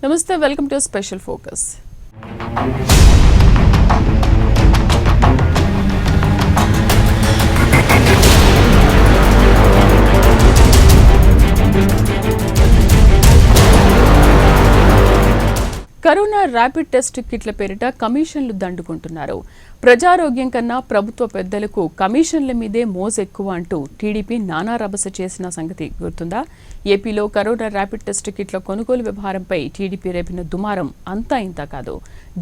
నమస్తే, welcome to special focus. Corona rapid test కిట్ల పేరిట కమిషన్లు దండుకుంటున్నారు. ప్రజారోగ్యం కన్నా ప్రభుత్వ పెద్దలకు కమిషన్ల మీదే మోజెక్కువ అంటూ టీడీపీ నానా రభస చేసిన సంగతి గుర్తుందా? ఏపీలో కరోనా ర్యాపిడ్ టెస్ట్ కిట్ల కొనుగోలు వ్యవహారంపై టీడీపీ రేపిన దుమారం అంతా ఇంతా కాదు.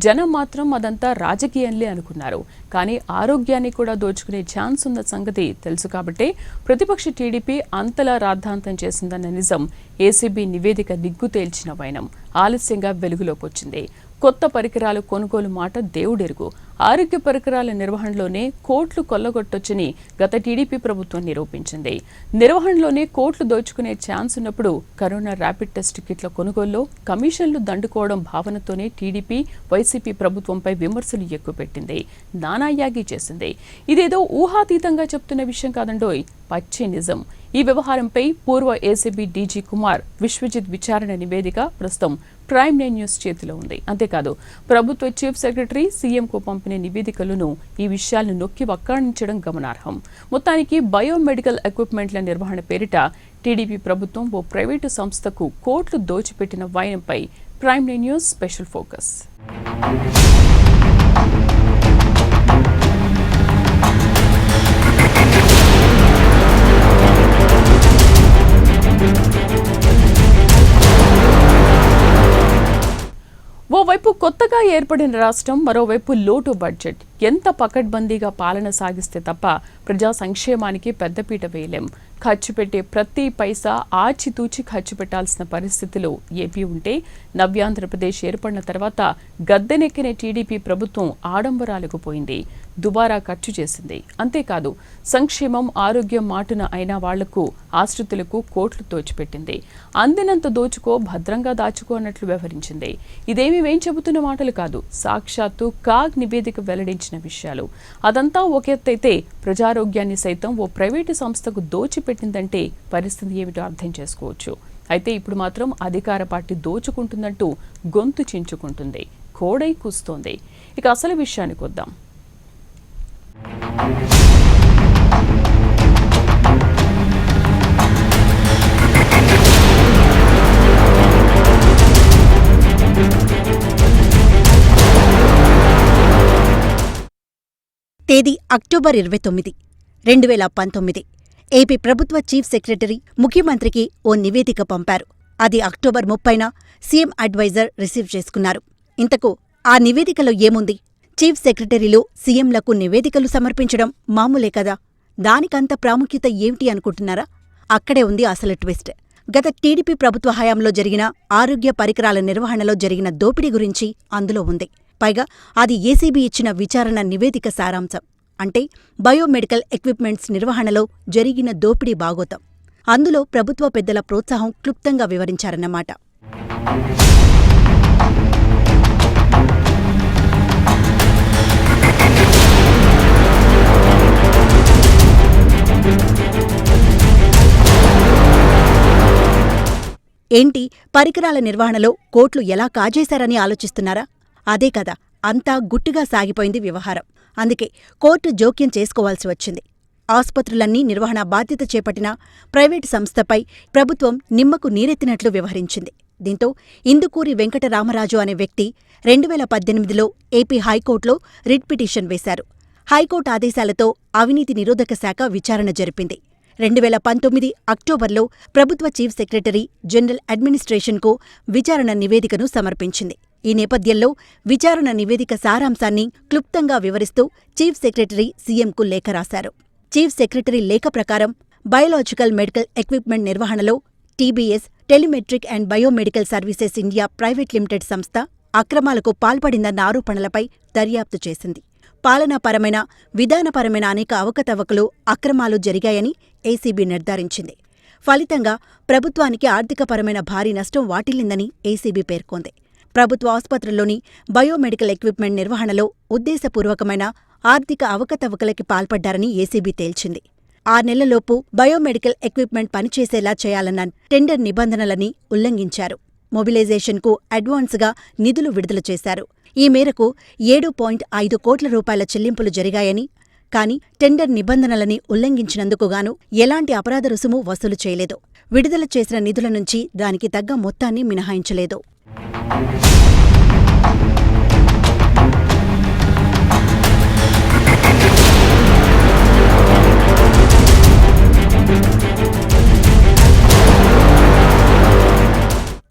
జనం మాత్రం అదంతా రాజకీయంలే అనుకున్నారు. కానీ ఆరోగ్యాన్ని కూడా దోచుకునే ఛాన్స్ ఉన్న సంగతి తెలుసు కాబట్టే ప్రతిపక్ష టీడీపీ అంతలా రాద్ధాంతం చేసిందన్న నిజం ఏసీబీ నివేదిక నిగ్గు తేల్చిన వైనం ఆలస్యంగా వెలుగులోకి వచ్చింది. కొత్త పరికరాలు కొనుగోలు మాట దేవుడెరుగు. ఆరోగ్య పరికరాల నిర్వహణలోనే కోట్లు కొల్లగొట్టొచ్చని గత టీడీపీ ప్రభుత్వం నిరూపించింది. నిర్వహణలోనే కోట్లు దోచుకునే ఛాన్స్ ఉన్నప్పుడు కరోనా ర్యాపిడ్ టెస్ట్ కిట్ల కొనుగోలులో కమిషన్లు దండుకోవడం భావనతోనే టీడీపీ వైసీపీ ప్రభుత్వంపై విమర్శలు ఎక్కుపెట్టింది, నానాయాగి చేసింది. ఇదేదో ఊహాతీతంగా చెప్తున్న విషయం కాదండోయ్, పచ్చి నిజం. ఈ వ్యవహారంపై పూర్వ ఏసీబీ డీజీ కుమార్ విశ్వజిత్ విచారణ నివేదిక ప్రస్తుతం ప్రైమ్ నైన్ న్యూస్ చేతిలో ఉంది. అంతేకాదు ప్రభుత్వ చీఫ్ సెక్రటరీ సీఎంకు పంపిన నివేదికలను ఈ విషయాలను నొక్కి వక్కాణించడం గమనార్హం. మొత్తానికి బయోమెడికల్ ఎక్విప్మెంట్ల నిర్వహణ పేరిట టీడీపీ ప్రభుత్వం ఓ ప్రైవేటు సంస్థకు కోట్లు దోచిపెట్టిన వైనంపై Prime nine news special focus. ఓవైపు కొత్తగా ఏర్పడిన రాష్ట్రం, మరోవైపు లోటు బడ్జెట్. ఎంత పకడ్బందీగా పాలన సాగిస్తే తప్ప ప్రజా సంక్షేమానికి పెద్దపీట వేయలేం. ఖర్చు పెట్టే ప్రతి పైసా ఆచితూచి ఖర్చు పెట్టాల్సిన పరిస్థితిలో ఏపీ ఉంటే, నవ్యాంధ్రప్రదేశ్ ఏర్పడిన తర్వాత గద్దెనెక్కిన టీడీపీ ప్రభుత్వం ఆడంబరాలకు పోయింది, దుబారా ఖర్చు చేసింది. అంతేకాదు సంక్షేమం, ఆరోగ్యం మాటున అయిన వాళ్లకు, ఆశ్రితులకు కోట్లు దోచిపెట్టింది. అందినంత దోచుకో, భద్రంగా దాచుకో అన్నట్లు వ్యవహరించింది. ఇదేమీ వేం చెబుతున్న మాటలు కాదు, సాక్షాత్తు కాగ్ నివేదిక వెల్లడించిన విషయాలు. అదంతా ఒక ఎత్తైతే ప్రజారోగ్యాన్ని సైతం ఓ ప్రైవేటు సంస్థకు దోచిపెట్టిందంటే పరిస్థితి ఏమిటో అర్థం చేసుకోవచ్చు. అయితే ఇప్పుడు మాత్రం అధికార పార్టీ దోచుకుంటుందంటూ గొంతు చించుకుంటుంది, కోడై కూస్తోంది. ఇక అసలు విషయానికి వద్దాం. తేదీ అక్టోబర్ 29, 2019. ఏపీ ప్రభుత్వ చీఫ్ సెక్రటరీ ముఖ్యమంత్రికి ఓ నివేదిక పంపారు. అది అక్టోబర్ 30న సీఎం అడ్వైజర్ రిసీవ్ చేసుకున్నారు. ఇంతకు ఆ నివేదికలో ఏముంది? చీఫ్ సెక్రటరీలు సీఎంలకు నివేదికలు సమర్పించడం మామూలే కదా, దానికంత ప్రాముఖ్యత ఏమిటి అనుకుంటున్నారా? అక్కడే ఉంది అసలు ట్విస్ట్. గత టీడీపీ ప్రభుత్వ హయాంలో జరిగిన ఆరోగ్య పరికరాల నిర్వహణలో జరిగిన దోపిడీ గురించి అందులో ఉంది. పైగా అది ఏసీబీ ఇచ్చిన విచారణ నివేదిక సారాంశం. అంటే బయోమెడికల్ ఎక్విప్మెంట్స్ నిర్వహణలో జరిగిన దోపిడీ బాగోతం. అందులో ప్రభుత్వ పెద్దల ప్రోత్సాహం క్లుప్తంగా వివరించారన్నమాట. ఏంటి, పరికరాల నిర్వహణలో కోట్లు ఎలా కాజేశారని ఆలోచిస్తున్నారా? అదే కదా, అంతా గుట్టుగా సాగిపోయింది వ్యవహారం. అందుకే కోర్టు జోక్యం చేసుకోవాల్సి వచ్చింది. ఆస్పత్రులన్నీ నిర్వహణ బాధ్యత చేపట్టిన ప్రైవేటు సంస్థపై ప్రభుత్వం నిమ్మకు నీరెత్తినట్లు వ్యవహరించింది. దీంతో ఇందుకూరి వెంకటరామరాజు అనే వ్యక్తి 2018లో ఏపీ హైకోర్టులో రిట్ పిటిషన్ వేశారు. హైకోర్టు ఆదేశాలతో అవినీతి నిరోధక శాఖ విచారణ జరిపింది. 2019 అక్టోబర్లో ప్రభుత్వ చీఫ్ సెక్రటరీ జనరల్ అడ్మినిస్ట్రేషన్కు విచారణ నివేదికను సమర్పించింది. ఈ నేపథ్యంలో విచారణ నివేదిక సారాంశాన్ని క్లుప్తంగా వివరిస్తూ చీఫ్ సెక్రటరీ సీఎంకు లేఖ రాశారు. చీఫ్ సెక్రటరీ లేఖ ప్రకారం బయోలాజికల్ మెడికల్ ఎక్విప్మెంట్ నిర్వహణలో TBS telemetric and biomedical services India private limited సంస్థ అక్రమాలకు పాల్పడిందన్న ఆరోపణలపై దర్యాప్తు చేసింది. పాలనాపరమైన, విధానపరమైన అనేక అవకతవకలు, అక్రమాలు జరిగాయని ఏసీబీ నిర్ధారించింది. ఫలితంగా ప్రభుత్వానికి ఆర్థికపరమైన భారీ నష్టం వాటిల్లిందని ఏసీబీ పేర్కొంది. ప్రభుత్వ ఆసుపత్రుల్లోని బయోమెడికల్ ఎక్విప్మెంట్ నిర్వహణలో ఉద్దేశపూర్వకమైన ఆర్థిక అవకతవకలకి పాల్పడ్డారని ఏసీబీ తేల్చింది. 6 నెలలలోపు బయోమెడికల్ ఎక్విప్మెంట్ పనిచేసేలా చేయాలన్న టెండర్ నిబంధనలని ఉల్లంఘించారు. మొబిలైజేషన్కు అడ్వాన్స్గా నిధులు విడుదల చేశారు. ఈ మేరకు 7.5 కోట్ల రూపాయల చెల్లింపులు జరిగాయని, కానీ టెండర్ నిబంధనలని ఉల్లంఘించినందుకు గాను ఎలాంటి అపరాధ రుసుము వసూలు చేయలేదు. విడుదల చేసిన నిధుల నుంచి దానికి తగ్గ మొత్తాన్ని మినహాయించలేదు.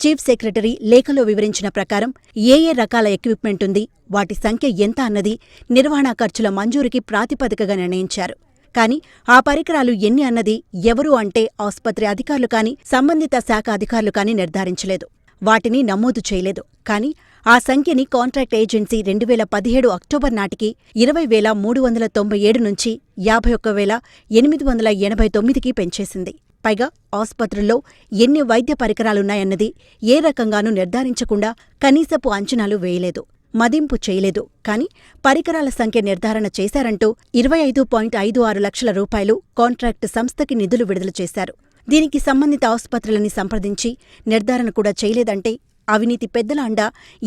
చీఫ్ సెక్రటరీ లేఖలో వివరించిన ప్రకారం ఏ రకాల ఎక్విప్మెంట్ ఉంది, వాటి సంఖ్య ఎంత అన్నది నిర్వహణా ఖర్చుల మంజూరుకి ప్రాతిపదికగా నిర్ణయించారు. కానీ ఆ పరికరాలు ఎన్ని అన్నది ఎవరు అంటే ఆసుపత్రి అధికారులు కాని, సంబంధిత శాఖ అధికారులు కాని నిర్ధారించలేదు. వాటిని నమోదు చేయలేదు. కానీ ఆ సంఖ్యని కాంట్రాక్ట్ ఏజెన్సీ 2017 అక్టోబర్ నాటికి 20,397 నుంచి 51,889కి పెంచేసింది. పైగా ఆసుపత్రుల్లో ఎన్ని వైద్య పరికరాలున్నాయన్నది ఏ రకంగానూ నిర్ధారించకుండా కనీసపు అంచనాలు వేయలేదు, మదింపు చేయలేదు. కానీ పరికరాల సంఖ్య నిర్ధారణ చేశారంటూ 25.56 లక్షల రూపాయలు కాంట్రాక్టు సంస్థకి నిధులు విడుదల చేశారు. దీనికి సంబంధిత ఆసుపత్రులని సంప్రదించి నిర్ధారణ కూడా చేయలేదంటే అవినీతి పెద్దల అండ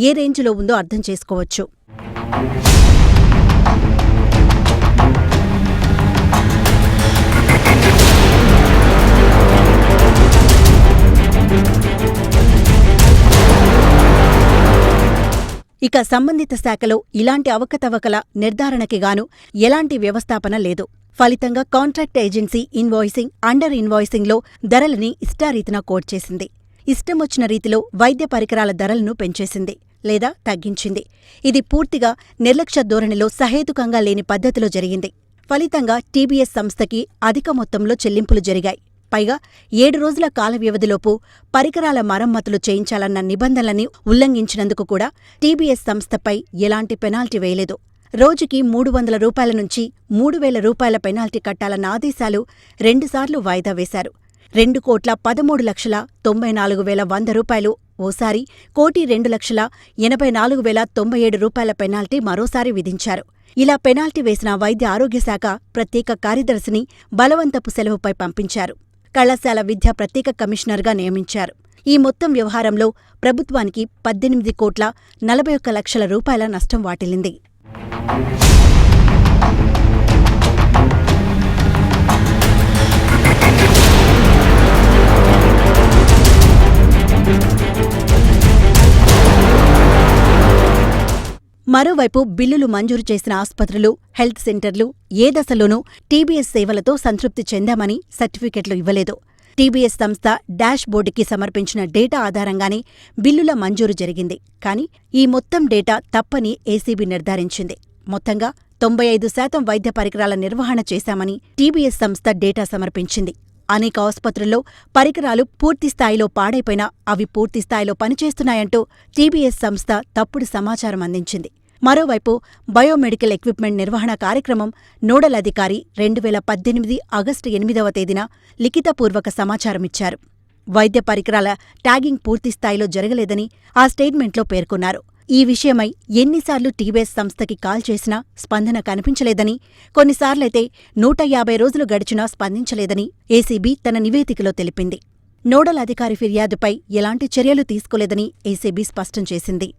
ఏ రేంజ్లో ఉందో అర్థం చేసుకోవచ్చు. ఇక సంబంధిత శాఖలో ఇలాంటి అవకతవకల నిర్ధారణకి గాను ఎలాంటి వ్యవస్థాపన లేదు. ఫలితంగా కాంట్రాక్ట్ ఏజెన్సీ ఇన్వాయిసింగ్, అండర్ ఇన్వాయిసింగ్లో ధరలని ఇష్టారీతిన కోట్ చేసింది. ఇష్టమొచ్చిన రీతిలో వైద్య పరికరాల ధరలను పెంచేసింది లేదా తగ్గించింది. ఇది పూర్తిగా నిర్లక్ష్య ధోరణిలో సహేతుకంగా లేని పద్ధతిలో జరిగింది. ఫలితంగా టీబీఎస్ సంస్థకి అధిక మొత్తంలో చెల్లింపులు జరిగాయి. పైగా 7 రోజుల కాల వ్యవధిలోపు పరికరాల మరమ్మతులు చేయించాలన్న నిబంధనలని ఉల్లంఘించినందుకు కూడా టీబీఎస్ సంస్థపై ఎలాంటి పెనాల్టీ వేయలేదు. రోజుకి 300 రూపాయల నుంచి 3,000 రూపాయల పెనాల్టీ కట్టాలన్న ఆదేశాలు 2 సార్లు వాయిదా వేశారు. 2,13,94,100 రూపాయలు ఓసారి, 1,02,84,097 రూపాయల పెనాల్టీ మరోసారి విధించారు. ఇలా పెనాల్టీ వేసిన వైద్య ఆరోగ్య శాఖ ప్రత్యేక కార్యదర్శిని బలవంతపు సెలవుపై పంపించారు. కళాశాల విద్యా ప్రత్యేక కమిషనర్గా నియమించారు. ఈ మొత్తం వ్యవహారంలో ప్రభుత్వానికి 18,41 లక్షల రూపాయల నష్టం వాటిల్లింది. మరోవైపు బిల్లులు మంజూరు చేసిన ఆసుపత్రులు, హెల్త్ సెంటర్లు ఏ దశలోనూ టీబీఎస్ సేవలతో సంతృప్తి చెందామని సర్టిఫికెట్లు ఇవ్వలేదు. టీబీఎస్ సంస్థ డాష్ బోర్డుకి సమర్పించిన డేటా ఆధారంగానే బిల్లుల మంజూరు జరిగింది. కానీ ఈ మొత్తం డేటా తప్పని ఏసీబీ నిర్ధారించింది. మొత్తంగా 95% వైద్య పరికరాల నిర్వహణ చేశామని టీబీఎస్ సంస్థ డేటా సమర్పించింది. అనేక ఆసుపత్రుల్లో పరికరాలు పూర్తిస్థాయిలో పాడైపోయినా అవి పూర్తిస్థాయిలో పనిచేస్తున్నాయంటూ టీబీఎస్ సంస్థ తప్పుడు సమాచారం అందించింది. మరోవైపు బయోమెడికల్ ఎక్విప్మెంట్ నిర్వహణ కార్యక్రమం నోడల్ అధికారి 2018 ఆగస్టు 8వ తేదీన లిఖితపూర్వక సమాచారమిచ్చారు. వైద్య పరికరాల ట్యాగింగ్ పూర్తిస్థాయిలో జరగలేదని ఆ స్టేట్మెంట్లో పేర్కొన్నారు. ఈ విషయమై ఎన్నిసార్లు టీబీఎస్ సంస్థకి కాల్ చేసినా స్పందన కనిపించలేదని, కొన్నిసార్లైతే 150 రోజులు గడిచినా స్పందించలేదని ఏసీబీ తన నివేదికలో తెలిపింది. నోడల్ అధికారి ఫిర్యాదుపై ఎలాంటి చర్యలు తీసుకోలేదని ఏసీబీ స్పష్టం చేసింది.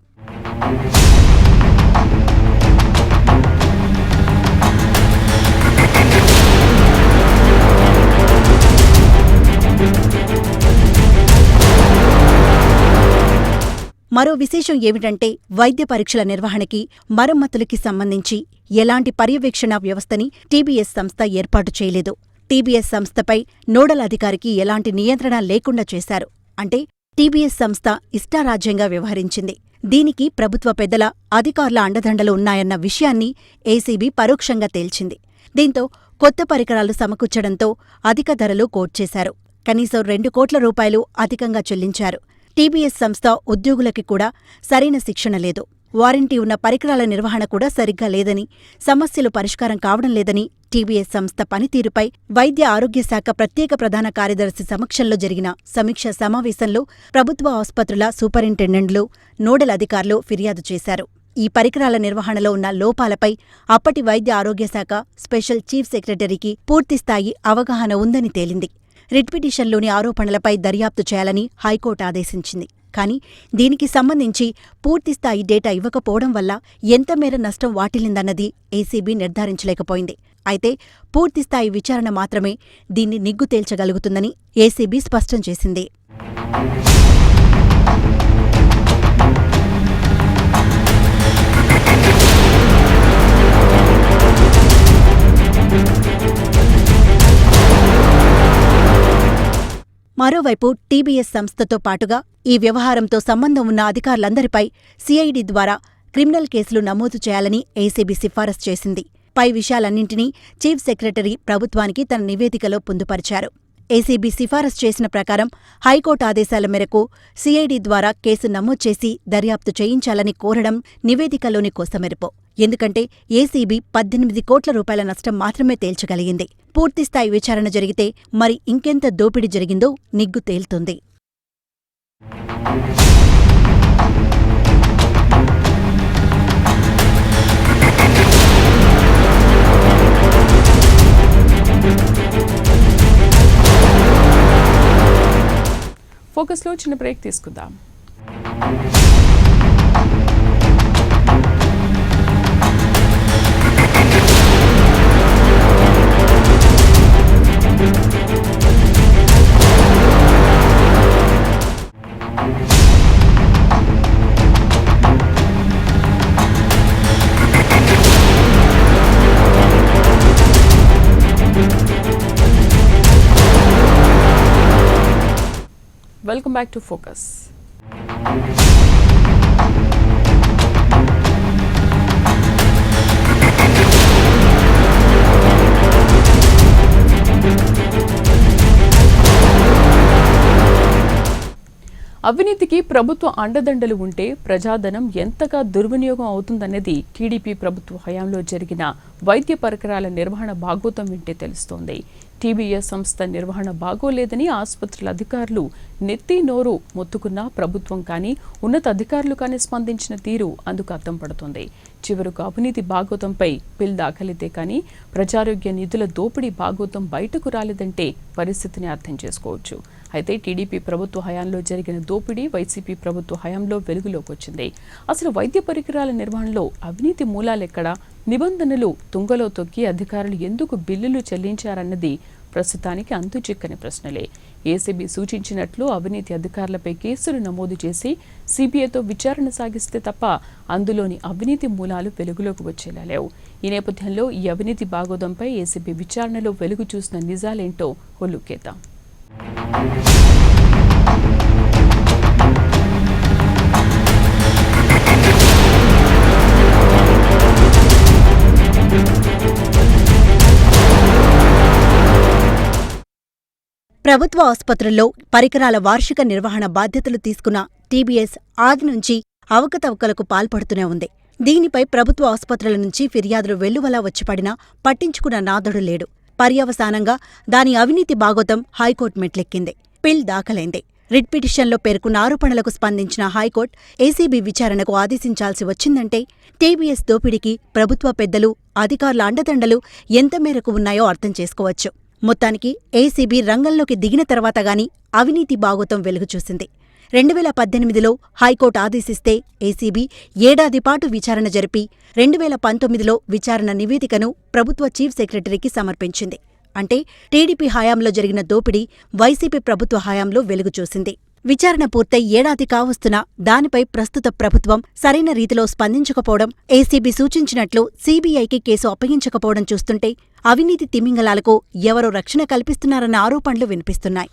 మరో విశేషం ఏమిటంటే వైద్య పరీక్షల నిర్వహణకి, మరమ్మతులకి సంబంధించి ఎలాంటి పర్యవేక్షణ వ్యవస్థని టీబీఎస్ సంస్థ ఏర్పాటు చేయలేదు. టీబీఎస్ సంస్థపై నోడల్ అధికారికి ఎలాంటి నియంత్రణ లేకుండా చేశారు. అంటే టీబీఎస్ సంస్థ ఇష్టారాజ్యంగా వ్యవహరించింది. దీనికి ప్రభుత్వ పెద్దల, అధికారుల అండదండలు ఉన్నాయన్న విషయాన్ని ఏసీబీ పరోక్షంగా తేల్చింది. దీంతో కొత్త పరికరాలు సమకూర్చడంతో అధిక ధరలు కోట్ చేశారు. కనీసం 2 కోట్ల రూపాయలు అధికంగా చెల్లించారు. టీబీఎస్ సంస్థ ఉద్యోగులకి కూడా సరైన శిక్షణ లేదు. వారంటీ ఉన్న పరికరాల నిర్వహణ కూడా సరిగ్గా లేదని, సమస్యలు పరిష్కారం కావడం లేదని టీబీఎస్ సంస్థ పనితీరుపై వైద్య ఆరోగ్య శాఖ ప్రత్యేక ప్రధాన కార్యదర్శి సమక్షంలో జరిగిన సమీక్షా సమావేశంలో ప్రభుత్వ ఆసుపత్రుల సూపరింటెండెంట్లు, నోడల్ అధికారులు ఫిర్యాదు చేశారు. ఈ పరికరాల నిర్వహణలో ఉన్న లోపాలపై అప్పటి వైద్య ఆరోగ్య శాఖ స్పెషల్ చీఫ్ సెక్రటరీకి పూర్తిస్థాయి అవగాహన ఉందని తేలింది. రిట్ పిటిషన్లోని ఆరోపణలపై దర్యాప్తు చేయాలని హైకోర్టు ఆదేశించింది. కానీ దీనికి సంబంధించి పూర్తిస్థాయి డేటా ఇవ్వకపోవడం వల్ల ఎంత మేర నష్టం వాటిల్లిందన్నది ఏసీబీ నిర్ధారించలేకపోయింది. అయితే పూర్తిస్థాయి విచారణ మాత్రమే దీన్ని నిగ్గు తేల్చగలుగుతుందని ఏసీబీ స్పష్టం చేసింది. మరోవైపు టీబీఎస్ సంస్థతో పాటుగా ఈ వ్యవహారంతో సంబంధం ఉన్న అధికారులందరిపై సీఐడీ ద్వారా క్రిమినల్ కేసులు నమోదు చేయాలని ఏసీబీ సిఫారసు చేసింది. పై విషయాలన్నింటినీ చీఫ్ సెక్రటరీ ప్రభుత్వానికి తన నివేదికలో పొందుపరిచారు. ఏసీబీ సిఫారసు చేసిన ప్రకారం హైకోర్టు ఆదేశాల మేరకు సీఐడీ ద్వారా కేసు నమోదు చేసి దర్యాప్తు చేయించాలని కోరడం నివేదికలోని కొసమెరుపు. ఎందుకంటే ఏసీబీ 18 కోట్ల రూపాయల నష్టం మాత్రమే తేల్చగలిగింది. పూర్తిస్థాయి విచారణ జరిగితే మరి ఇంకెంత దోపిడీ జరిగిందో నిగ్గు తేలుతుంది. ఫోకస్లో చిన్న బ్రేక్ తీసుకుందాం. Welcome back to focus. అవినీతికి ప్రభుత్వ అండదండలు ఉంటే ప్రజాధనం ఎంతగా దుర్వినియోగం అవుతుందనేది టీడీపీ ప్రభుత్వ హయాంలో జరిగిన వైద్య పరికరాల నిర్వహణ భాగోతం వింటే తెలుస్తోంది. టీబీఎస్ సంస్థ నిర్వహణ బాగోలేదని ఆసుపత్రుల అధికారులు నెత్తి నోరు మొత్తుకున్నా ప్రభుత్వం కానీ ఉన్నత అధికారులు కానీ స్పందించిన తీరు అందుకు అద్దం పడుతోంది. చివరకు అవినీతి భాగోతంపై పిల్ దాఖలైతే కానీ ప్రజారోగ్య నిధుల దోపిడీ భాగోతం బయటకు రాలేదంటే పరిస్థితిని అర్థం చేసుకోవచ్చు. అయితే టీడీపీ ప్రభుత్వ హయాంలో జరిగిన దోపిడీ వైసీపీ ప్రభుత్వ హయాంలో వెలుగులోకి వచ్చింది. అసలు వైద్య పరికరాల నిర్వహణలో అవినీతి మూలాలెక్కడా, నిబంధనలు తుంగలో తొక్కి అధికారులు ఎందుకు బిల్లులు చెల్లించారన్నది ప్రస్తుతానికి అంతుచిక్కని ప్రశ్నలే. ఏసీబీ సూచించినట్లు అవినీతి అధికారులపై కేసులు నమోదు చేసి సీబీఐతో విచారణ సాగిస్తే తప్ప అందులోని అవినీతి మూలాలు వెలుగులోకి వచ్చేలా లేవు. ఈ నేపథ్యంలో ఈ అవినీతి బాగోదంపై ఏసీబీ విచారణలో వెలుగు చూసిన నిజాలేంటో ఒలుక్కేద్దాం. ప్రభుత్వ ఆసుపత్రుల్లో పరికరాల వార్షిక నిర్వహణ బాధ్యతలు తీసుకున్న టీబీఎస్ ఆది నుంచి అవకతవకలకు పాల్పడుతూనే ఉంది. దీనిపై ప్రభుత్వ ఆసుపత్రుల నుంచి ఫిర్యాదులు వెల్లువలా వచ్చిపడినా పట్టించుకున్న నాథుడు లేడు. పర్యవసానంగా దాని అవినీతి బాగోతం హైకోర్టు మెట్లెక్కింది. పిల్ దాఖలైంది. రిట్ పిటిషన్లో పేర్కొన్న ఆరోపణలకు స్పందించిన హైకోర్టు ఏసీబీ విచారణకు ఆదేశించాల్సి వచ్చిందంటే టీబీఎస్ దోపిడీకి ప్రభుత్వ పెద్దలు, అధికారుల అండదండలు ఎంత మేరకు ఉన్నాయో అర్థం చేసుకోవచ్చు. మొత్తానికి ఏసీబీ రంగంలోకి దిగిన తర్వాత గాని అవినీతి బాగోతం వెలుగుచూసింది. 2018లో హైకోర్టు ఆదేశిస్తే ఏసీబీ ఏడాది పాటు విచారణ జరిపి 2019లో విచారణ నివేదికను ప్రభుత్వ చీఫ్ సెక్రటరీకి సమర్పించింది. అంటే టీడీపీ హయాంలో జరిగిన దోపిడీ వైసీపీ ప్రభుత్వ హయాంలో వెలుగుచూసింది. విచారణ పూర్తయి ఏడాది కావస్తున్నా దానిపై ప్రస్తుత ప్రభుత్వం సరైన రీతిలో స్పందించకపోవడం, ఏసీబీ సూచించినట్లు సీబీఐకి కేసు అప్పగించకపోవడం చూస్తుంటే అవినీతి తిమింగలాలకు ఎవరో రక్షణ కల్పిస్తున్నారన్న ఆరోపణలు వినిపిస్తున్నాయి.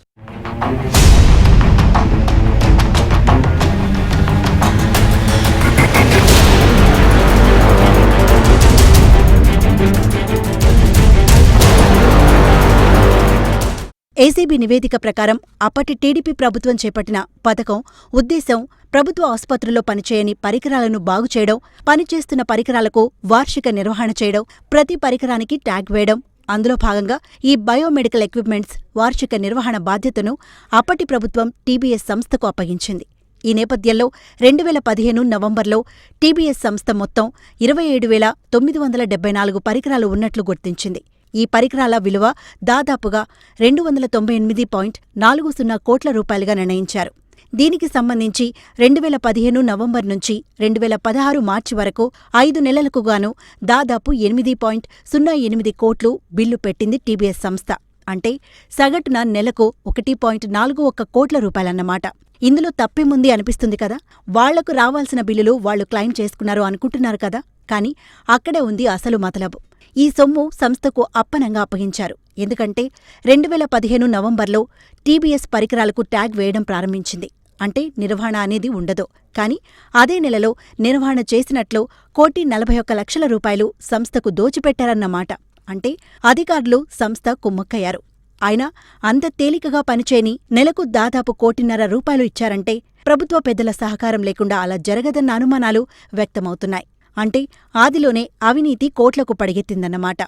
ఏసీబీ నివేదిక ప్రకారం అప్పటి టీడీపీ ప్రభుత్వం చేపట్టిన పథకం ఉద్దేశం ప్రభుత్వ ఆసుపత్రుల్లో పనిచేయని పరికరాలను బాగుచేయడం, పనిచేస్తున్న పరికరాలకు వార్షిక నిర్వహణ చేయడం, ప్రతి పరికరానికి ట్యాగ్ వేయడం. అందులో భాగంగా ఈ బయోమెడికల్ ఎక్విప్మెంట్స్ వార్షిక నిర్వహణ బాధ్యతను అప్పటి ప్రభుత్వం టీబీఎస్ సంస్థకు అప్పగించింది. ఈ నేపథ్యంలో 2015 నవంబర్లో టీబీఎస్ సంస్థ మొత్తం 27,974 పరికరాలు ఉన్నట్లు గుర్తించింది. ఈ పరికరాల విలువ దాదాపుగా 298.40 కోట్ల రూపాయలుగా నిర్ణయించారు. దీనికి సంబంధించి 2015 నవంబర్ నుంచి 2016 మార్చి వరకు 5 నెలలకు గాను దాదాపు 8.08 కోట్లు బిల్లు పెట్టింది టీబీఎస్ సంస్థ. అంటే సగటున నెలకు 1.41 కోట్ల రూపాయలన్నమాట. ఇందులో తప్పేముంది అనిపిస్తుంది కదా. వాళ్లకు రావాల్సిన బిల్లులు వాళ్లు క్లెయిమ్ చేసుకున్నారు అనుకుంటున్నారు కదా. కానీ అక్కడే ఉంది అసలు మతలబు. ఈ సొమ్ము సంస్థకు అప్పనంగా అప్పగించారు. ఎందుకంటే 2015 నవంబర్లో టీబీఎస్ పరికరాలకు ట్యాగ్ వేయడం ప్రారంభించింది. అంటే నిర్వహణ అనేది ఉండదు. కానీ అదే నెలలో నిర్వహణ చేసినట్లు 1,41,00,000 రూపాయలు సంస్థకు దోచిపెట్టారన్నమాట. అంటే అధికారులు సంస్థ కుమ్మక్కయ్యారు. అయినా అంత తేలికగా పనిచేయని నెలకు దాదాపు 1,50,00,000 రూపాయలు ఇచ్చారంటే ప్రభుత్వ పెద్దల సహకారం లేకుండా అలా జరగదన్న అనుమానాలు వ్యక్తమవుతున్నాయి. అంటే ఆదిలోనే అవినీతి కోట్లకు పడిగెత్తిందన్నమాట.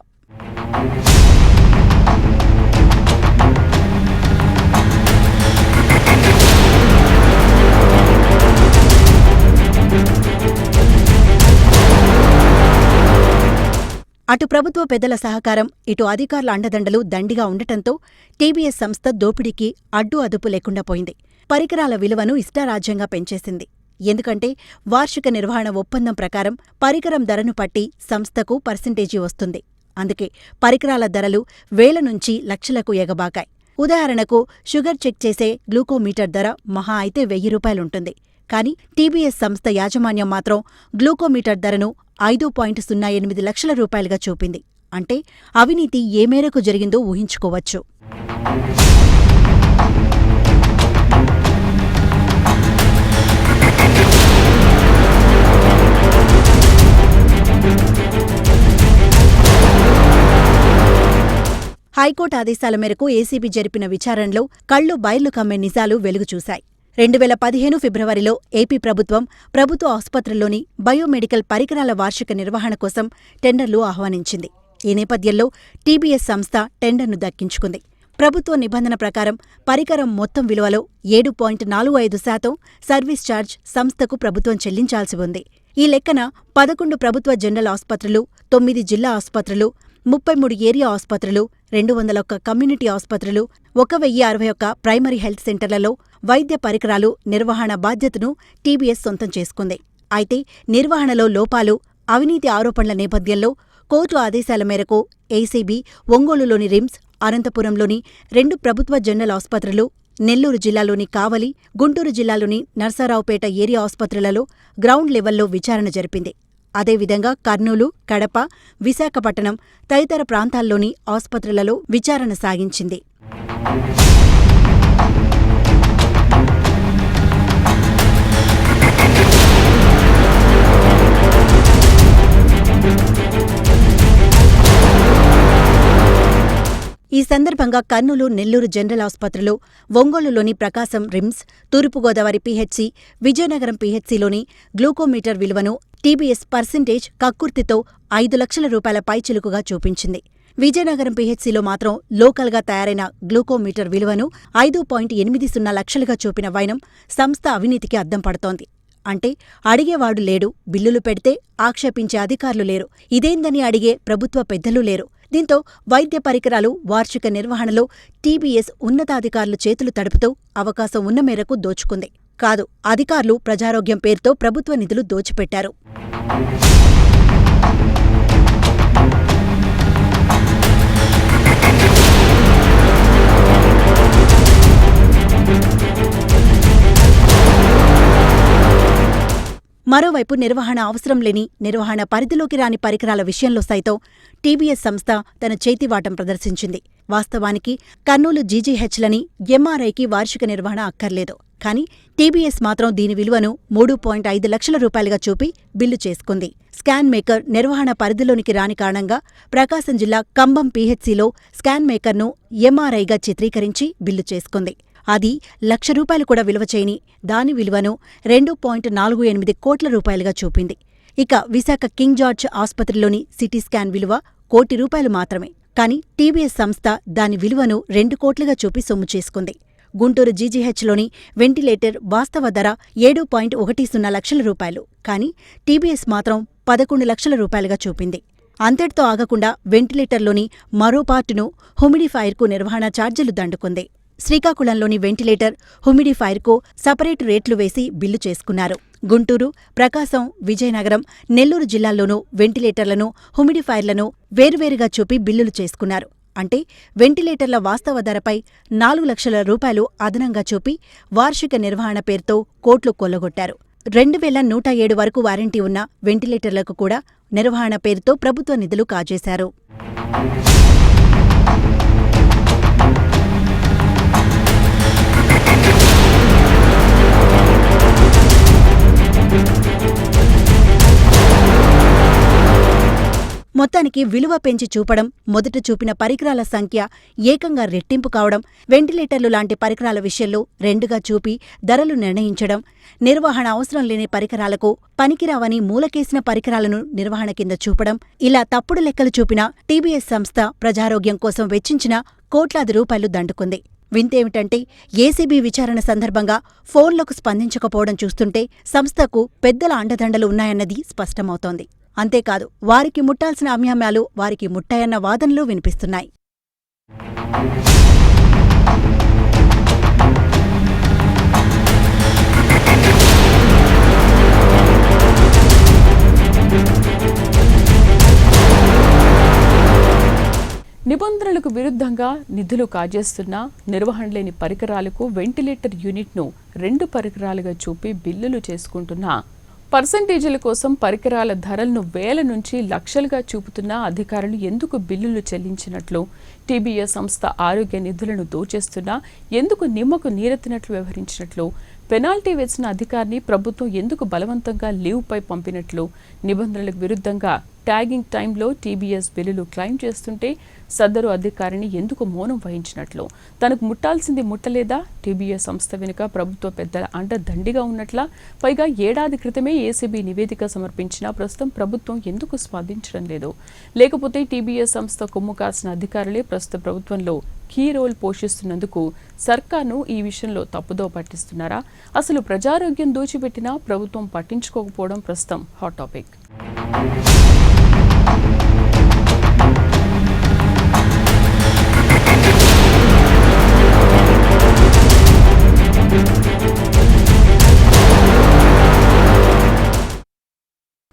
అటు ప్రభుత్వ పెద్దల సహకారం, ఇటు అధికారుల అండదండలు దండిగా ఉండటంతో టీబీఎస్ సంస్థ దోపిడీకి అడ్డు అదుపు లేకుండా పోయింది. పరికరాల విలువను ఇష్టారాజ్యంగా పెంచేసింది. ఎందుకంటే వార్షిక నిర్వహణ ఒప్పందం ప్రకారం పరికరం ధరను పట్టి సంస్థకు పర్సెంటేజీ వస్తుంది. అందుకే పరికరాల ధరలు వేల నుంచి లక్షలకు ఎగబాకాయి. ఉదాహరణకు షుగర్ చెక్ చేసే గ్లూకోమీటర్ ధర మహా అయితే 1,000 రూపాయలుంటుంది. కానీ టీబీఎస్ సంస్థ యాజమాన్యం మాత్రం గ్లూకోమీటర్ ధరను 5.08 లక్షల రూపాయలుగా చూపింది. అంటే అవినీతి ఏ మేరకు జరిగిందో ఊహించుకోవచ్చు. హైకోర్టు ఆదేశాల మేరకు ఏసీబీ జరిపిన విచారణలో కళ్లు బైర్లు కమ్మే నిజాలు వెలుగుచూశాయి. 2015 ఫిబ్రవరిలో ఏపీ ప్రభుత్వం ప్రభుత్వ ఆసుపత్రుల్లోని బయోమెడికల్ పరికరాల వార్షిక నిర్వహణ కోసం టెండర్లు ఆహ్వానించింది. ఈ నేపథ్యంలో టీబీఎస్ సంస్థ టెండర్ను దక్కించుకుంది. ప్రభుత్వ నిబంధన ప్రకారం పరికరం మొత్తం విలువలో 7.45% సర్వీస్ ఛార్జ్ సంస్థకు ప్రభుత్వం చెల్లించాల్సి ఉంది. ఈ లెక్కన 11 ప్రభుత్వ జనరల్ ఆసుపత్రులు, 9 జిల్లా ఆసుపత్రులు, 33 ఏరియా ఆసుపత్రులు, 201 కమ్యూనిటీ ఆసుపత్రులు, 1,061 ప్రైమరీ హెల్త్ సెంటర్లలో వైద్య పరికరాలు నిర్వహణ బాధ్యతను టీబీఎస్ సొంతం చేసుకుంది. అయితే నిర్వహణలో లోపాలు, అవినీతి ఆరోపణల నేపథ్యంలో కోర్టు ఆదేశాల మేరకు ఏసీబీ ఒంగోలులోని రిమ్స్, అనంతపురంలోని 2 ప్రభుత్వ జనరల్ ఆసుపత్రులు, నెల్లూరు జిల్లాలోని కావలి, గుంటూరు జిల్లాలోని నర్సారావుపేట ఏరియా ఆసుపత్రులలో గ్రౌండ్ లెవెల్లో విచారణ జరిపింది. అదేవిధంగా కర్నూలు, కడప, విశాఖపట్నం తదితర ప్రాంతాల్లోని ఆసుపత్రులలో విచారణ సాగించింది. ఈ సందర్భంగా కర్నూలు, నెల్లూరు జనరల్ ఆసుపత్రులు, ఒంగోలులోని ప్రకాశం రిమ్స్, తూర్పుగోదావరి పీహెచ్సీ, విజయనగరం పీహెచ్సీలోని గ్లూకోమీటర్ విలువను టీబీఎస్ పర్సెంటేజ్ కక్కుర్తితో 5 లక్షల రూపాయల పైచిలుకుగా చూపించింది. విజయనగరం పీహెచ్సీలో మాత్రం లోకల్గా తయారైన గ్లూకోమీటర్ విలువను 5.80 లక్షలుగా చూపిన వైనం సంస్థ అవినీతికి అద్దం పడుతోంది. అంటే అడిగేవాడు లేడు, బిల్లులు పెడితే ఆక్షేపించే అధికారులు లేరు, ఇదేందని అడిగే ప్రభుత్వ పెద్దలు లేరు. దీంతో వైద్య పరికరాలు వార్షిక నిర్వహణలో టీబీఎస్ ఉన్నతాధికారులు చేతులు తడుపుతూ అవకాశం ఉన్న మేరకు దోచుకుంది. కాదు, అధికారులు ప్రజారోగ్యం పేరుతో ప్రభుత్వ నిధులు దోచిపెట్టారు. మరోవైపు నిర్వహణ అవసరం లేని, నిర్వహణ పరిధిలోకి రాని పరికరాల విషయంలో సైతం టీబీఎస్ సంస్థ తన చేతివాటం ప్రదర్శించింది. వాస్తవానికి కర్నూలు జీజీహెచ్లని, ఎంఆర్ఐకి వార్షిక నిర్వహణ అక్కర్లేదు. కానీ టీబీఎస్ మాత్రం దీని విలువను 3.5 లక్షల రూపాయలుగా చూపి బిల్లు చేసుకుంది. స్కాన్ మేకర్ నిర్వహణ పరిధిలోనికి రాని కారణంగా ప్రకాశం జిల్లా కంబం పీహెచ్సీలో స్కాన్ మేకర్ను ఎంఆర్ఐగా చిత్రీకరించి బిల్లు చేసుకుంది. అది ₹1,00,000 కూడా విలువ చేయని దాని విలువను 2.48 కోట్ల రూపాయలుగా చూపింది. ఇక విశాఖ కింగ్ జార్జ్ ఆసుపత్రిలోని సిటీ స్కాన్ విలువ ₹1 కోటి మాత్రమే. కానీ టీబీఎస్ సంస్థ దాని విలువను 2 కోట్లుగా చూపి సొమ్ము చేసుకుంది. గుంటూరు జీజీహెచ్లోని వెంటిలేటర్ వాస్తవ ధర ₹7.10 లక్షల. కానీ టీబీఎస్ మాత్రం ₹11 లక్షల చూపింది. అంతటితో ఆగకుండా వెంటిలేటర్లోని మరో పార్టును హ్యూమిడిఫైయర్కు నిర్వహణ ఛార్జీలు దండుకుంది. శ్రీకాకుళంలోని వెంటిలేటర్, హ్యూమిడిఫైయర్కు సపరేటు రేట్లు వేసి బిల్లు చేసుకున్నారు. గుంటూరు, ప్రకాశం, విజయనగరం, నెల్లూరు జిల్లాల్లోనూ వెంటిలేటర్లను, హ్యూమిడిఫైయర్లను వేర్వేరుగా చూపి బిల్లులు చేసుకున్నారు. అంటే వెంటిలేటర్ల వాస్తవ ధరపై ₹4 లక్షల అదనంగా చూపి వార్షిక నిర్వహణ పేరుతో కోట్లు కొల్లగొట్టారు. 2107 వరకు వారంటీ ఉన్న వెంటిలేటర్లకు కూడా నిర్వహణ పేరుతో ప్రభుత్వ నిధులు కాజేశారు. మొత్తానికి విలువ పెంచి చూపడం, మొదట చూపిన పరికరాల సంఖ్య ఏకంగా రెట్టింపు కావడం, వెంటిలేటర్లు లాంటి పరికరాల విషయంలో 2గా చూపి ధరలు నిర్ణయించడం, నిర్వహణ అవసరం లేని పరికరాలకు పనికిరావని మూలకేసిన పరికరాలను నిర్వహణ కింద చూపడం, ఇలా తప్పుడు లెక్కలు చూపిన టీబీఎస్ సంస్థ ప్రజారోగ్యం కోసం వెచ్చించిన కోట్లాది రూపాయలు దండుకుంది. వింతేమిటంటే ఏసీబీ విచారణ సందర్భంగా ఫోన్లకు స్పందించకపోవడం చూస్తుంటే సంస్థకు పెద్దల అండదండలు ఉన్నాయన్నది స్పష్టమవుతోంది. అంతేకాదు, వారికి ముట్టాల్సిన అమ్యామ్యాలు వారికి ముట్టాయన్న వాదనలు వినిపిస్తున్నాయి. నిబంధనలకు విరుద్ధంగా నిధులు కాజేస్తున్న నిర్వహణ లేని పరికరాలకు వెంటిలేటర్ యూనిట్ను 2 పరికరాలుగా చూపి బిల్లులు చేసుకుంటున్న పర్సెంటేజీల కోసం పరికరాల ధరలను వేల నుంచి లక్షలుగా చూపుతున్న అధికారులు ఎందుకు బిల్లులు చెల్లించినట్లు, టీబీఎస్ సంస్థ ఆరోగ్య నిధులను దోచేస్తున్నా ఎందుకు నిమ్మకు నీరెత్తినట్లు వ్యవహరించినట్లు, పెనాల్టీ వేసిన అధికారిని ప్రభుత్వం ఎందుకు బలవంతంగా లీవ్పై పంపినట్లు, నిబంధనలకు విరుద్ధంగా ట్యాగింగ్ టైంలో టీబీఎస్ బిల్లులు క్లెయిమ్ చేస్తుంటే సదరు అధికారిని ఎందుకు మౌనం వహించినట్లు, తనకు ముట్టాల్సింది ముట్టలేదా, టీబీఎస్ సంస్థ వెనుక ప్రభుత్వ పెద్దల అండ దండిగా ఉన్నట్లా, పైగా ఏడాది క్రితమే ఏసీబీ నివేదిక సమర్పించినా ప్రస్తుతం ప్రభుత్వం ఎందుకు స్పందించడం లేదు, లేకపోతే టీబీఎస్ సంస్థ కొమ్ము కాసిన అధికారులే ప్రస్తుత ప్రభుత్వంలో కీ రోల్ పోషిస్తున్నందుకు సర్కార్ను ఈ విషయంలో తప్పుదో పట్టిస్తున్నారా, అసలు ప్రజారోగ్యం దోచిపెట్టినా ప్రభుత్వం పట్టించుకోకపోవడం ప్రస్తుతం హాట్ టాపిక్.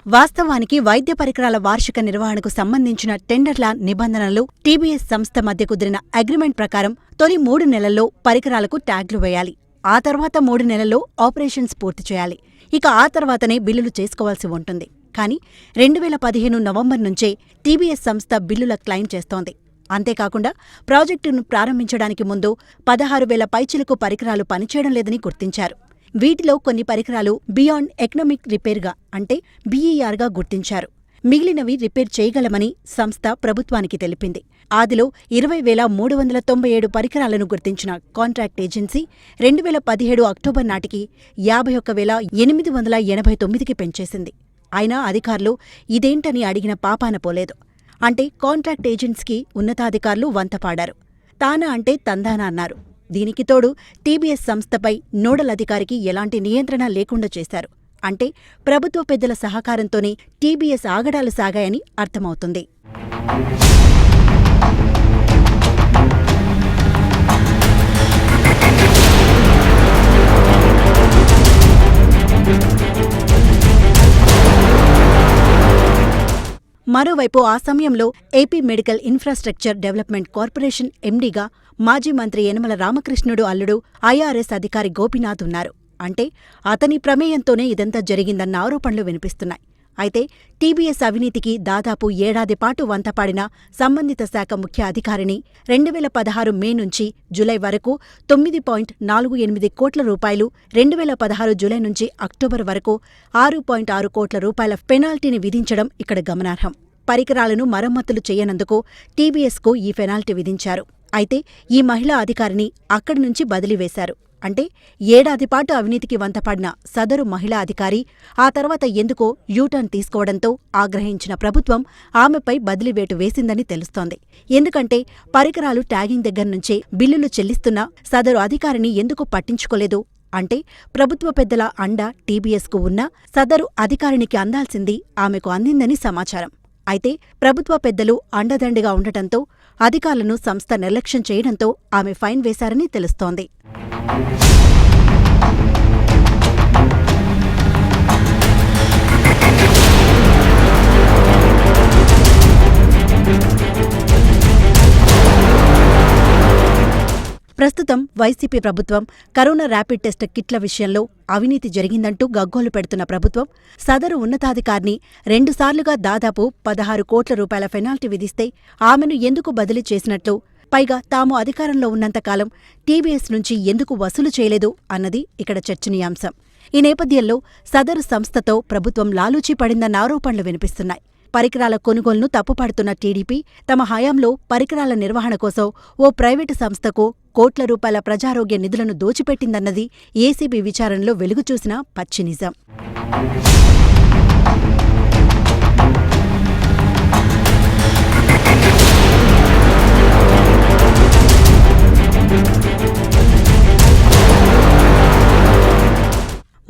వాస్తవానికి వైద్య పరికరాల వార్షిక నిర్వహణకు సంబంధించిన టెండర్ల నిబంధనలు టీబీఎస్ సంస్థ మధ్య కుదిరిన అగ్రిమెంట్ ప్రకారం తొలి 3 నెలల్లో పరికరాలకు ట్యాగ్లు వేయాలి. ఆ తర్వాత 3 నెలల్లో ఆపరేషన్స్ పూర్తి చేయాలి. ఇక ఆ తర్వాతనే బిల్లులు చేసుకోవాల్సి ఉంటుంది. కానీ 2015 నవంబర్ నుంచే టీబీఎస్ సంస్థ బిల్లుల క్లెయిమ్ చేస్తోంది. అంతేకాకుండా ప్రాజెక్టును ప్రారంభించడానికి ముందు 16,000 పైచిలకు పరికరాలు పనిచేయడం లేదని గుర్తించారు. వీటిలో కొన్ని పరికరాలు బియాండ్ ఎకనామిక్ రిపేర్గా అంటే బీఈఆర్గా గుర్తించారు. మిగిలినవి రిపేర్ చేయగలమని సంస్థ ప్రభుత్వానికి తెలిపింది. ఆదిలో 20,397 పరికరాలను గుర్తించిన కాంట్రాక్ట్ ఏజెన్సీ 2017 అక్టోబర్ నాటికి 51,889కి పెంచేసింది. అయినా అధికారులు ఇదేంటని అడిగిన పాపాన పోలేదు. అంటే కాంట్రాక్ట్ ఏజెన్సీకి ఉన్నతాధికారులు వంతపాడారు. తానా అంటే తందానా అన్నారు. దీనికి తోడు టీబీఎస్ సంస్థపై నోడల్ అధికారికి ఎలాంటి నియంత్రణ లేకుండా చేశారు. అంటే ప్రభుత్వ పెద్దల సహకారంతోనే టీబీఎస్ ఆగడాలు సాగాయని అర్థమవుతుంది. మరోవైపు ఆ సమయంలో AP medical infrastructure development corporation ఎండీగా మాజీ మంత్రి యనమల రామకృష్ణుడు అల్లుడు ఐఆర్ఎస్ అధికారి గోపీనాథ్ ఉన్నారు. అంటే అతని ప్రమేయంతోనే ఇదంతా జరిగిందన్న ఆరోపణలు వినిపిస్తున్నాయి. అయితే టీబీఎస్ అవినీతికి దాదాపు ఏడాది పాటు వంతపాడిన సంబంధిత శాఖ ముఖ్య అధికారిని 2016 మే నుంచి జూలై వరకు 9.48 కోట్ల రూపాయలు, 2016 జూలై నుంచి అక్టోబర్ వరకు 6.6 కోట్ల రూపాయల పెనాల్టీని విధించడం ఇక్కడ గమనార్హం. పరికరాలను మరమ్మతులు చేయనందుకు టీబీఎస్కు ఈ పెనాల్టీ విధించారు. అయితే ఈ మహిళా అధికారిని అక్కడి నుంచి బదిలీవేశారు. అంటే ఏడాది పాటు అవినీతికి వంతపడిన సదరు మహిళా అధికారి ఆ తర్వాత ఎందుకో యూటర్న్ తీసుకోవడంతో ఆగ్రహించిన ప్రభుత్వం ఆమెపై బదిలీవేటు వేసిందని తెలుస్తోంది. ఎందుకంటే పరికరాలు ట్యాగింగ్ దగ్గర్నుంచే బిల్లులు చెల్లిస్తున్నా సదరు అధికారిని ఎందుకు పట్టించుకోలేదు అంటే ప్రభుత్వ పెద్దల అండ టీబీఎస్కు ఉన్నా సదరు అధికారినికి అందాల్సింది ఆమెకు అందిందని సమాచారం. అయితే ప్రభుత్వ పెద్దలు అండదండిగా ఉండటంతో అధికారులను సంస్థ నిర్లక్ష్యం చేయడంతో ఆమె ఫైన్ వేశారని తెలుస్తోంది. ప్రస్తుతం వైసీపీ ప్రభుత్వం కరోనా ర్యాపిడ్ టెస్ట్ కిట్ల విషయంలో అవినీతి జరిగిందంటూ గగ్గోలు పెడుతున్న ప్రభుత్వం సదరు ఉన్నతాధికారిని 2 సార్లుగా దాదాపు 16 కోట్ల రూపాయల పెనాల్టీ విధిస్తే ఆమెను ఎందుకు బదిలీ చేసినట్లు, పైగా తాము అధికారంలో ఉన్నంతకాలం టీబీఎస్ నుంచి ఎందుకు వసూలు చేయలేదు అన్నది ఇక్కడ చర్చనీయాంశం. ఈ నేపథ్యంలో సదరు సంస్థతో ప్రభుత్వం లాలూచీ పడిందన్న ఆరోపణలు వినిపిస్తున్నాయి. పరికరాల కొనుగోలును తప్పుపడుతున్న టీడీపీ తమ హయాంలో పరికరాల నిర్వహణ కోసం ఓ ప్రైవేటు సంస్థకు కోట్ల రూపాయల ప్రజారోగ్య నిధులను దోచిపెట్టిందన్నది ఏసీబీ విచారణలో వెలుగుచూసిన పచ్చి నిజం.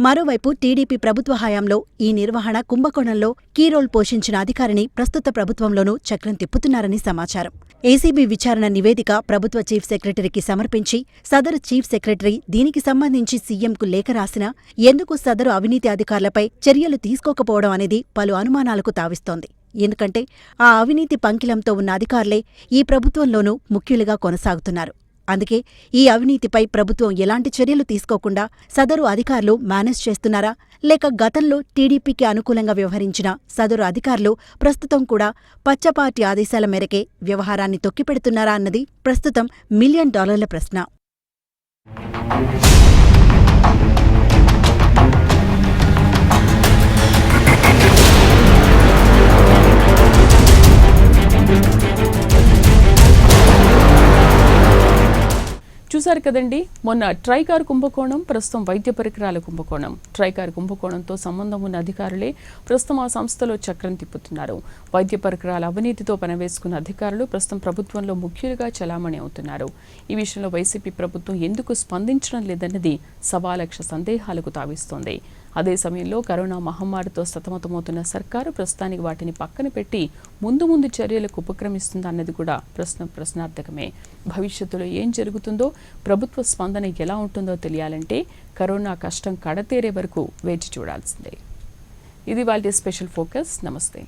మరోవైపు టీడీపీ ప్రభుత్వ హయాంలో ఈ నిర్వహణ కుంభకోణంలో కీరోల్ పోషించిన అధికారిని ప్రస్తుత ప్రభుత్వంలోనూ చక్రం తిప్పుతున్నారని సమాచారం. ఏసీబీ విచారణ నివేదిక ప్రభుత్వ చీఫ్ సెక్రటరీకి సమర్పించి సదరు చీఫ్ సెక్రటరీ దీనికి సంబంధించి సీఎంకు లేఖ రాసినా ఎందుకు సదరు అవినీతి అధికారులపై చర్యలు తీసుకోకపోవడం అనేది పలు అనుమానాలకు తావిస్తోంది. ఎందుకంటే ఆ అవినీతి పంకిలంతో ఉన్న అధికారులే ఈ ప్రభుత్వంలోనూ ముఖ్యులుగా కొనసాగుతున్నారు. అందుకే ఈ అవినీతిపై ప్రభుత్వం ఎలాంటి చర్యలు తీసుకోకుండా సదరు అధికారులు మేనేజ్ చేస్తున్నారా, లేక గతంలో టీడీపీకి అనుకూలంగా వ్యవహరించిన సదరు అధికారులు ప్రస్తుతం కూడా పచ్చపార్టీ ఆదేశాల మేరకే వ్యవహారాన్ని తొక్కిపెడుతున్నారా అన్నది ప్రస్తుతం $1 మిలియన్ ప్రశ్న. చూశారు కదండి, మొన్న ట్రైకార్ కుంభకోణం, ప్రస్తుతం వైద్య పరికరాల కుంభకోణం. ట్రైకార్ కుంభకోణంతో సంబంధం ఉన్న అధికారులే ప్రస్తుతం ఆ సంస్థలో చక్రం తిప్పుతున్నారు. వైద్య పరికరాల అవినీతితో పనివేసుకున్న అధికారులు ప్రస్తుతం ప్రభుత్వంలో ముఖ్యులుగా చలామణి అవుతున్నారు. ఈ విషయంలో వైసీపీ ప్రభుత్వం ఎందుకు స్పందించడం లేదన్నది సవాలక్ష సందేహాలకు తావిస్తోంది. అదే సమయంలో కరోనా మహమ్మారితో సతమతమవుతున్న సర్కారు ప్రస్తుతానికి వాటిని పక్కన పెట్టి ముందు చర్యలకు ఉపక్రమిస్తుందన్నది కూడా ప్రశ్నార్థకమే. భవిష్యత్తులో ఏం జరుగుతుందో, ప్రభుత్వ స్పందన ఎలా ఉంటుందో తెలియాలంటే కరోనా కష్టం కడతేరే వరకు వేచి చూడాల్సిందే. ఇది వాళ్ళ స్పెషల్ ఫోకస్. నమస్తే.